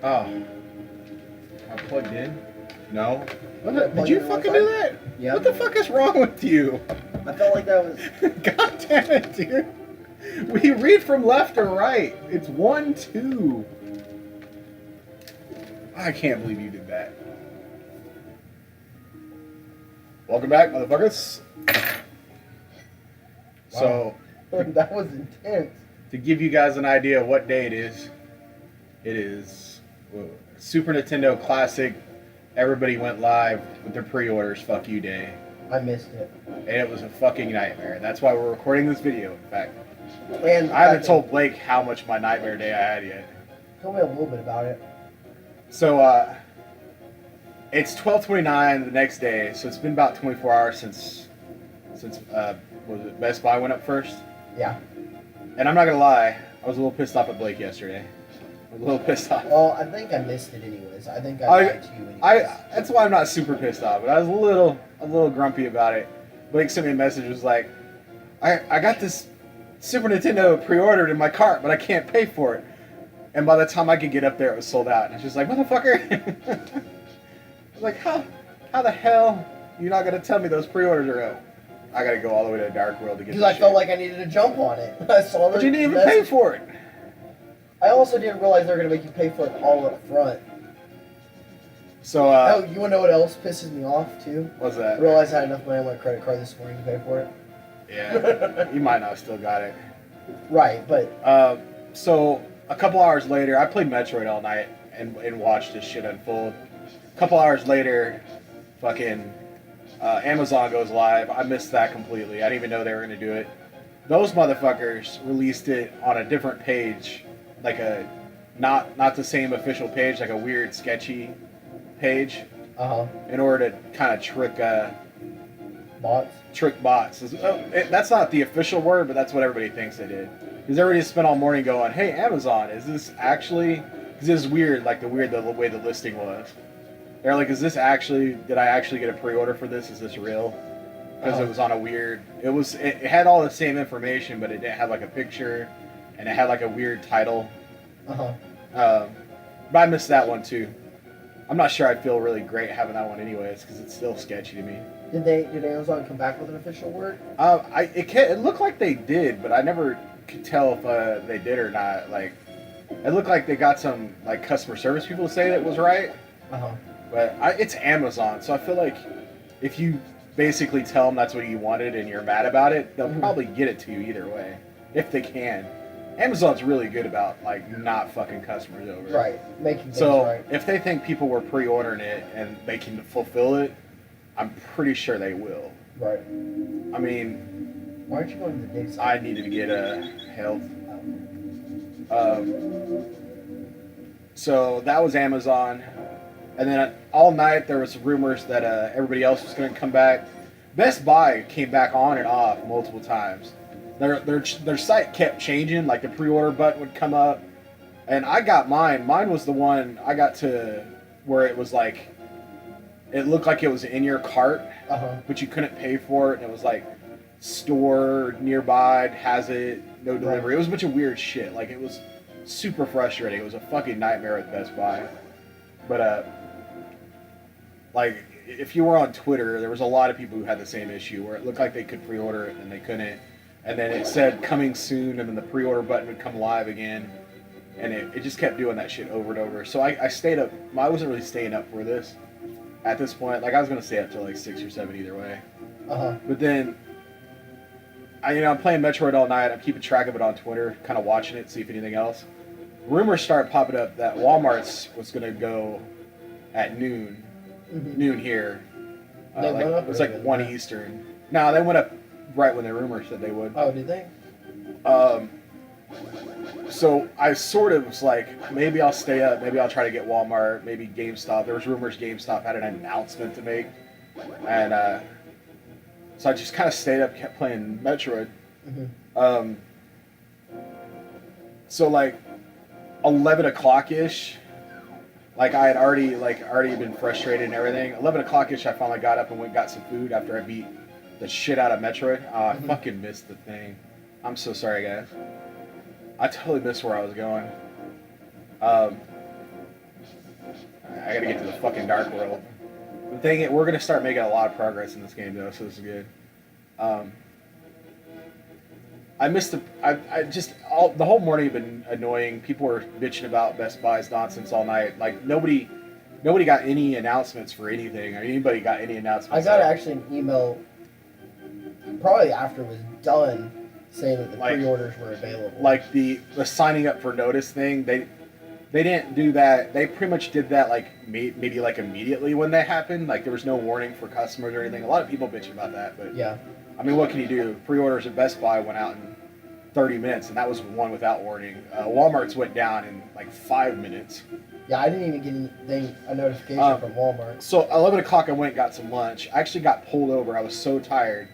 Oh. I plugged in? No. Did you fucking do that? Yeah. What the fuck is wrong with you? I felt like that was... God damn it, dude. We read from left to right. It's 1, 2. I can't believe you did that. Welcome back, motherfuckers. Wow. So, that was intense. to give you guys an idea of what day it is Super Nintendo Classic. Everybody went live with their pre-orders. Fuck you day. I missed it. And it was a fucking nightmare. That's why we're recording this video, in fact. And I haven't told Blake how much my nightmare day I had yet. Tell me a little bit about it. So, it's 12:29 the next day, so it's been about 24 hours since was it Best Buy went up first? Yeah. And I'm not gonna lie, I was a little pissed off at Blake yesterday. I was a little pissed off. Well, I think I missed it anyways. I think I lied to you anyways. That's why I'm not super pissed off, but I was a little grumpy about it. Blake sent me a message, was like, I got this Super Nintendo pre-ordered in my cart, but I can't pay for it. And by the time I could get up there, it was sold out. And I was just like, motherfucker. I was like, how the hell are you not gonna tell me those pre-orders are out? I gotta go all the way to the Dark World to get this Because I felt shit. like I needed to jump on it. I saw the But you didn't even message. pay for it. I also didn't realize they were going to make you pay for it all up front. So, Oh, you want to know what else pisses me off, too? what's I that? realized I had enough money on my credit card this morning to pay for it. Yeah, you might not still got it. Right, but... So, a couple hours later, I played Metroid all night and watched this shit unfold. A couple hours later, fucking Amazon goes live. I missed that completely. I didn't even know they were going to do it. Those motherfuckers released it on a different page, like a not the same official page, like a weird sketchy page, in order to kind of trick bots. That's not the official word, but that's what everybody thinks they did. Because everybody spent all morning going, "Hey, Amazon, is this actually?" Because this is weird, like the way the listing was. They're like, "Is this actually? Did I actually get a pre-order for this? Is this real?" Because it was on a weird. It had all the same information, but it didn't have like a picture, and it had like a weird title. But I missed that one too. I'm not sure I feel really great having that one anyways, because it's still sketchy to me. Did Amazon come back with an official word? It looked like they did, but I never could tell if they did or not. Like, it looked like they got some like customer service people to say that it was right. But it's Amazon, so I feel like if you basically tell them that's what you wanted and you're mad about it, they'll probably get it to you either way, if they can. Amazon's really good about like not fucking customers over. Right, making things so right. If they think people were pre-ordering it and they can fulfill it, I'm pretty sure they will. Right. I mean, why aren't you going to the dig site? I needed to get a health. So that was Amazon, and then all night there was rumors that everybody else was going to come back. Best Buy came back on and off multiple times. Their site kept changing, like the pre-order button would come up, and I got mine. Mine was the one I got to where it was like, it looked like it was in your cart, but you couldn't pay for it, and it was like, store nearby has it, no delivery. Right. It was a bunch of weird shit. Like, it was super frustrating. It was a fucking nightmare at Best Buy. But, like, if you were on Twitter, there was a lot of people who had the same issue where it looked like they could pre-order it and they couldn't. And then it said coming soon, and then the pre-order button would come live again. And it just kept doing that shit over and over. So I stayed up. I wasn't really staying up for this at this point. Like, I was going to stay up till like 6 or 7 either way. But then, I'm playing Metroid all night. I'm keeping track of it on Twitter, kind of watching it, see if anything else. Rumors start popping up that Walmart's was going to go at noon. Noon here. It was like 1 Eastern. No, they went up right when the rumor said they would. Oh, did they? So I sort of was like, maybe I'll stay up, maybe I'll try to get Walmart, maybe GameStop. There was rumors GameStop had an announcement to make. And so I just kind of stayed up, kept playing Metroid. So like 11 o'clock-ish, like I had already been frustrated and everything. 11 o'clock-ish, I finally got up and went and got some food after I beat the shit out of Metroid. I fucking missed the thing. I'm so sorry, guys. I totally missed where I was going. I gotta get to the fucking dark world. The thing is, we're gonna start making a lot of progress in this game though, so this is good. I missed the whole morning have been annoying. People were bitching about Best Buy's nonsense all night. Like nobody got any announcements for anything, or anybody got any announcements. I got actually an email probably after it was done saying that the pre-orders were available. Like the signing up for notice thing, they didn't do that. They pretty much did that like maybe like immediately when they happened. Like there was no warning for customers or anything. A lot of people bitching about that, but yeah. I mean, what can you do? Pre-orders at Best Buy went out in 30 minutes, and that was one without warning. Walmart's went down in like 5 minutes. Yeah, I didn't even get a notification from Walmart. So 11 o'clock, I went and got some lunch. I actually got pulled over. I was so tired.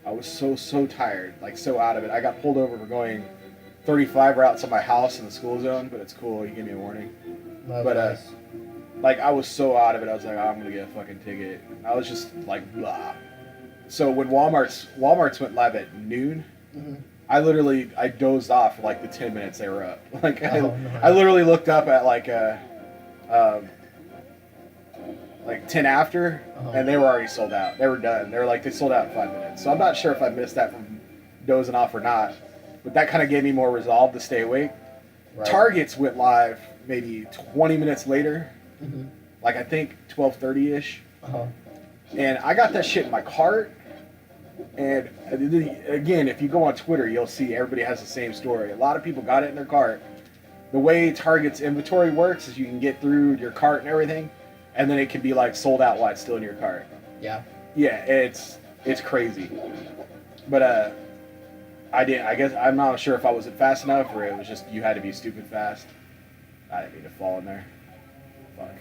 I was so tired, like so out of it. I got pulled over for going 35 routes on my house in the school zone, but it's cool. You give me a warning. But nice. like I was so out of it, I was like, oh, I'm gonna get a fucking ticket. I was just like, blah. So when Walmart's went live at noon, mm-hmm. I dozed off for like the 10 minutes they were up. Like nice. I literally looked up at like 10 after, and they were already sold out. They were done. They sold out in 5 minutes. So I'm not sure if I missed that from dozing off or not, but that kind of gave me more resolve to stay awake. Right. Targets went live maybe 20 minutes later, mm-hmm. like I think 12:30ish, and I got that shit in my cart. And again, if you go on Twitter, you'll see everybody has the same story. A lot of people got it in their cart. The way Target's inventory works is you can get through your cart and everything, and then it can be like sold out while it's still in your cart. Yeah. Yeah, it's crazy. But I guess I'm not sure if I wasn't fast enough or it was just you had to be stupid fast. I didn't mean to fall in there. Fuck.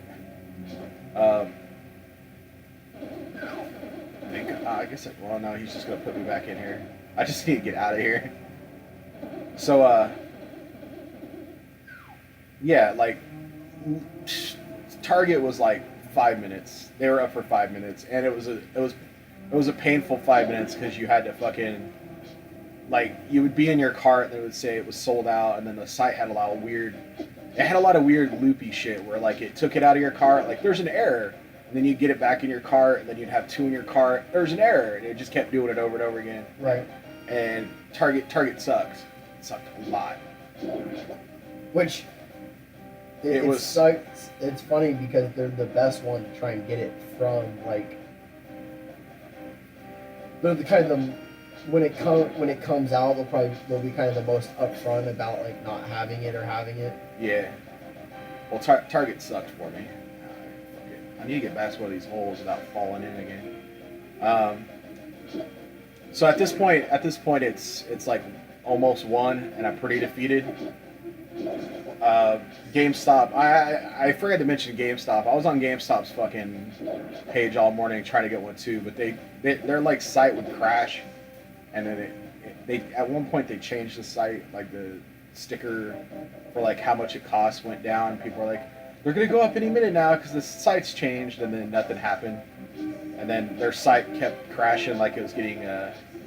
I guess no, he's just gonna put me back in here. I just need to get out of here. So yeah, like Target was like 5 minutes. They were up for 5 minutes, and it was a painful 5 minutes because you had to fucking like you would be in your cart and it would say it was sold out, and then the site had a lot of weird loopy shit where like it took it out of your cart, like there's an error. And then you'd get it back in your cart, and then you'd have two in your cart. There's an error, and it just kept doing it over and over again. Right. And Target sucked. It sucked a lot. Which it sucks. It's funny because they're the best one to try and get it from. Like they're the kind of when it comes out, they'll be kind of the most upfront about like not having it or having it. Yeah. Well, Target sucked for me. I need to get past one of these holes without falling in again. So at this point, it's like almost won, and I'm pretty defeated. GameStop. I forgot to mention GameStop. I was on GameStop's fucking page all morning trying to get one too, but their like site would crash, and then they at one point they changed the site, like the sticker for like how much it costs went down. People are like, they're going to go up any minute now because the site's changed, and then nothing happened. And then their site kept crashing like it was getting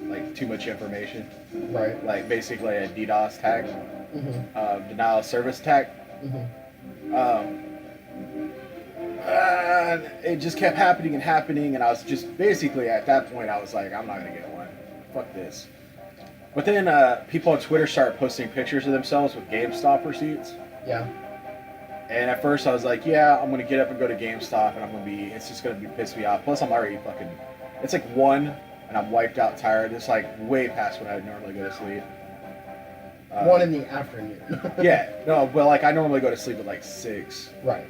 like too much information. Right. Like basically a DDoS attack, mm-hmm. Denial of service attack. Mm-hmm. It just kept happening, and I was just basically at that point I was like, I'm not going to get one. Fuck this. But then people on Twitter started posting pictures of themselves with GameStop receipts. Yeah. And at first I was like, yeah, I'm going to get up and go to GameStop, and it's just going to be piss me off. Plus I'm already fucking, it's like 1, and I'm wiped out tired. It's like way past when I would normally go to sleep. 1 in the afternoon. Yeah, no, but like I normally go to sleep at like 6. Right.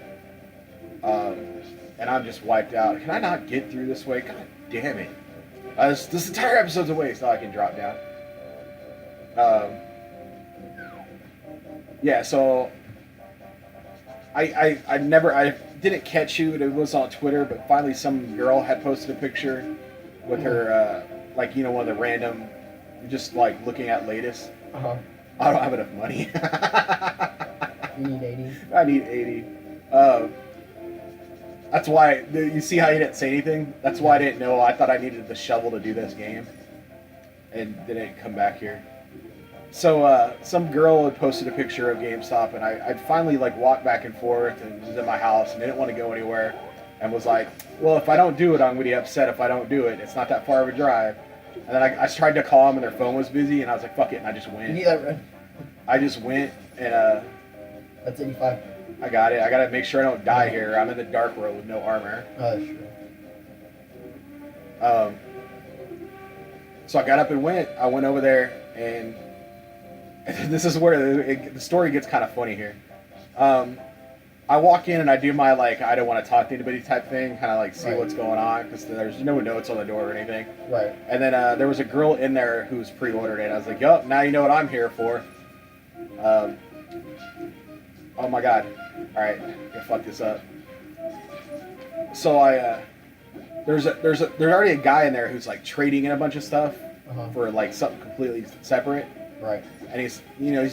And I'm just wiped out. Can I not get through this way? God damn it. This entire episode's a waste. Oh, I can drop down. Yeah, so I didn't catch you. It was on Twitter, but finally some girl had posted a picture with her, like, you know, one of the random, just like looking at latest. I don't have enough money. You need 80? I need 80. That's why, you see how you didn't say anything? That's why I didn't know. I thought I needed the shovel to do this game. And didn't come back here. So some girl had posted a picture of GameStop, and I'd finally like walked back and forth and was in my house and didn't want to go anywhere, and was like, well, if I don't do it, I'm gonna be upset if I don't do it. It's not that far of a drive. And then I tried to call them and their phone was busy, and I was like, fuck it, and I just You went. need that red. I just went and That's 85. I got it. I gotta make sure I don't die here. I'm in the dark world with no armor. Oh, that's true. So I got up and went. I went over there, and this is where the story gets kind of funny here. I walk in and I do my like I don't want to talk to anybody type thing, kind of like see Right. what's going on because there's no notes on the door or anything. Right. And then there was a girl in there who was pre-ordered it. I was like, "Yup, now you know what I'm here for." Oh my god! All right, gonna fuck this up. So there's already a guy in there who's like trading in a bunch of stuff for like something completely separate. Right. And he's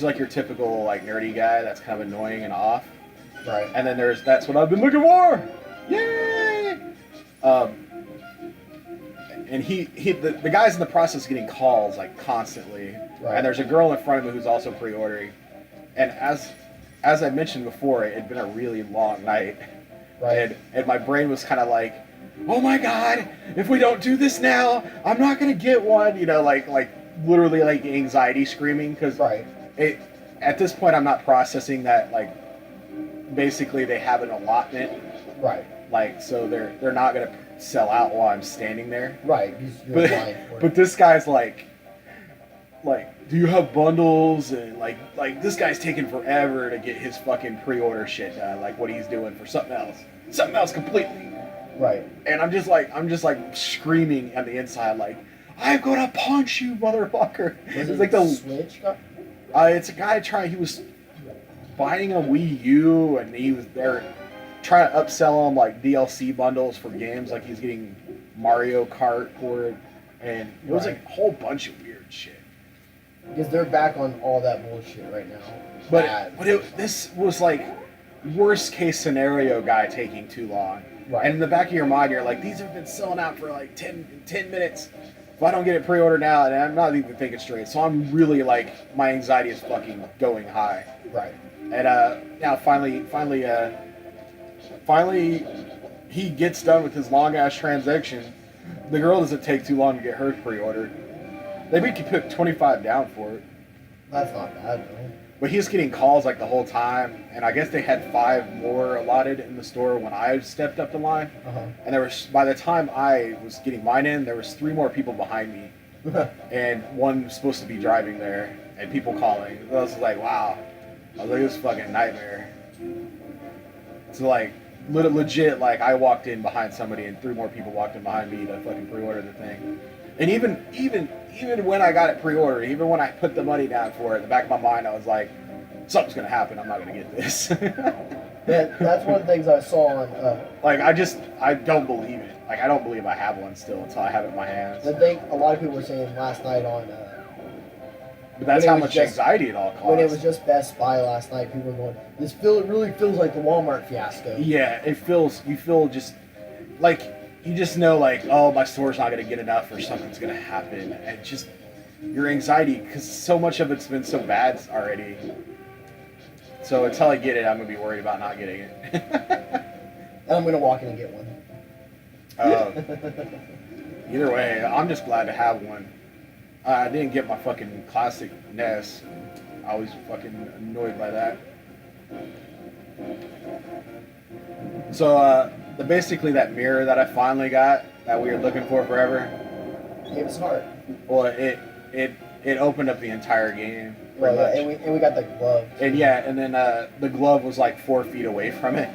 like your typical like nerdy guy that's kind of annoying and off. Right. And then that's what I've been looking for. Yay! And the guy's in the process of getting calls like constantly. Right. And there's a girl in front of him who's also pre-ordering. And as I mentioned before, it had been a really long night. Right. And my brain was kind of like, oh my god, if we don't do this now, I'm not gonna get one. You know, like literally like anxiety screaming because Right. At this point I'm not processing that like basically they have an allotment. Right. Like so they're not gonna sell out while I'm standing there. Right. You're blind for it. But this guy's like, do you have bundles? And like this guy's taking forever to get his fucking pre-order shit done. Like what he's doing for something else completely. Right. And I'm just like screaming on the inside, like, I'm gonna punch you, motherfucker. Was It's it like the Switch guy? it's a guy he was buying a Wii U, and he was there trying to upsell him like DLC bundles for games, like he's getting Mario Kart for it, and it was like a whole bunch of weird shit. Because they're back on all that bullshit right now. But this was like worst case scenario guy taking too long. Right. And in the back of your mind, you're like, these have been selling out for like 10 minutes. If I don't get it pre-ordered now, and I'm not even thinking straight. So I'm really like, my anxiety is fucking going high. Right. And now finally, he gets done with his long ass transaction. The girl doesn't take too long to get hers pre-ordered. They make you put $25 down for it. That's not bad, though. But he's getting calls like the whole time, and I guess they had 5 more allotted in the store when I stepped up the line. And there was, by the time I was getting mine in, there was 3 more people behind me, and one was supposed to be driving there, and people calling. I was like, wow. I was like, this is a fucking nightmare. So like, legit, like I walked in behind somebody, and 3 more people walked in behind me to fucking pre-order the thing. And even when I got it pre-ordered, even when I put the money down for it, in the back of my mind, I was like, something's gonna happen. I'm not gonna get this. That's one of the things I saw on. Like I don't believe it. Like I don't believe I have one still until I have it in my hands. The thing a lot of people were saying last night on. But that's how much anxiety it all costs. When it was just Best Buy last night, people were going, it really feels like the Walmart fiasco. Yeah, you feel just like. You just know, like, oh, my store's not going to get enough or something's going to happen. And just your anxiety, because so much of it's been so bad already. So until I get it, I'm going to be worried about not getting it. And I'm going to walk in and get one. Either way, I'm just glad to have one. I didn't get my fucking classic Ness. I was fucking annoyed by that. So, basically that mirror that I finally got, that we were looking for forever. It was hard. Well, it opened up the entire game. Well, yeah, and we got the glove. And yeah, and then the glove was like 4 feet away from it.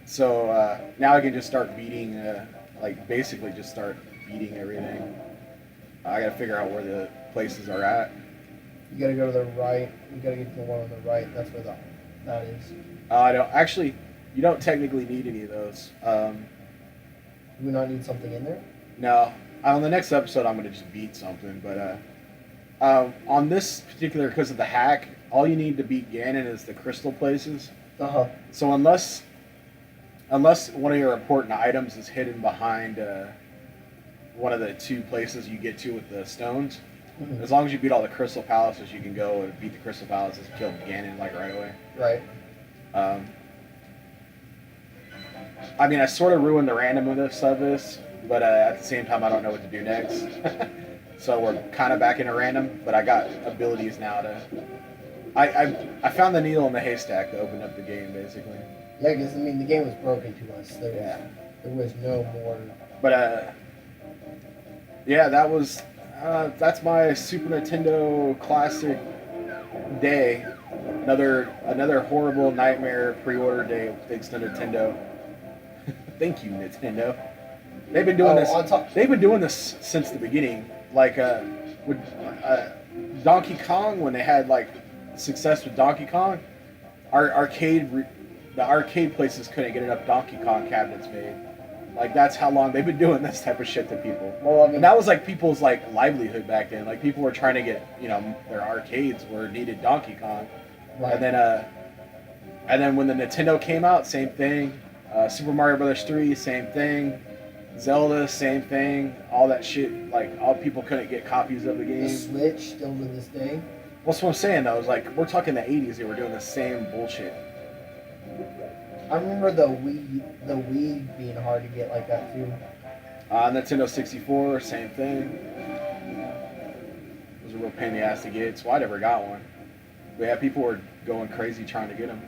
So now I can just start beating, basically just start beating everything. I gotta figure out where the places are at. You gotta go to the right. You gotta get to the one on the right. That's where that is. I don't actually. You don't technically need any of those. Do we not need something in there? No. On the next episode, I'm gonna just beat something. But on this particular, because of the hack, all you need to beat Ganon is the crystal places. So unless one of your important items is hidden behind one of the 2 places you get to with the stones, Mhm. As long as you beat all the Crystal Palaces, you can go and beat the Crystal Palaces and kill Ganon like right away. Right. I mean, I sort of ruined the randomness of this, but at the same time, I don't know what to do next. So we're kind of back into random, but I got abilities now to. I found the needle in the haystack to open up the game, basically. Yeah, because I mean the game was broken to us. Yeah. There was no more. But yeah, that's my Super Nintendo classic day. Another horrible nightmare pre-order day thanks to Nintendo. Thank you, Nintendo. They've been doing this. They've been doing this since the beginning. Like with Donkey Kong, when they had like success with Donkey Kong, the arcade places couldn't get enough Donkey Kong cabinets made. Like that's how long they've been doing this type of shit to people. Well, I mean, and that was like people's like livelihood back then. Like people were trying to get their arcades were needed Donkey Kong, right. and then when the Nintendo came out, same thing. Super Mario Brothers 3, same thing. Zelda, same thing. All that shit, like all people couldn't get copies of the game. The Switch still to this day. Well, that's what I'm saying though. It's like we're talking the '80s. They were doing the same bullshit. I remember the Wii being hard to get like that too. Nintendo 64, same thing. It was a real pain in the ass to get, so I never got one. But yeah, people were going crazy trying to get them.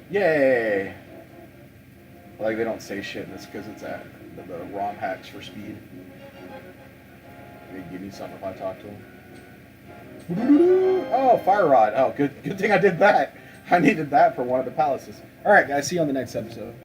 Yay! Like they don't say shit, and it's because it's at the ROM hacks for speed. They give me something if I talk to them. Oh, fire rod. Oh, good thing I did that. I needed that for one of the palaces. All right, guys. See you on the next episode.